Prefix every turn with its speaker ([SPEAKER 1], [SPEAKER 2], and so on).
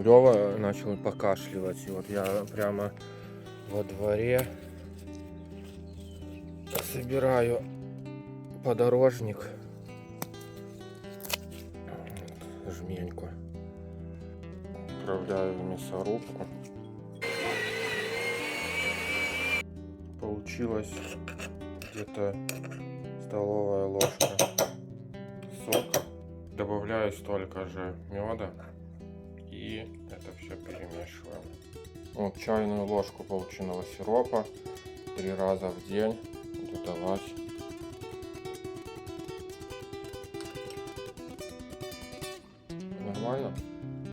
[SPEAKER 1] Лёва начал покашливать. И вот я прямо во дворе собираю подорожник. Жменьку. Отправляю в мясорубку. Получилось где-то столовая ложка сока. Добавляю столько же меда. И это все перемешиваем. Вот чайную ложку полученного сиропа 3 раза в день додавать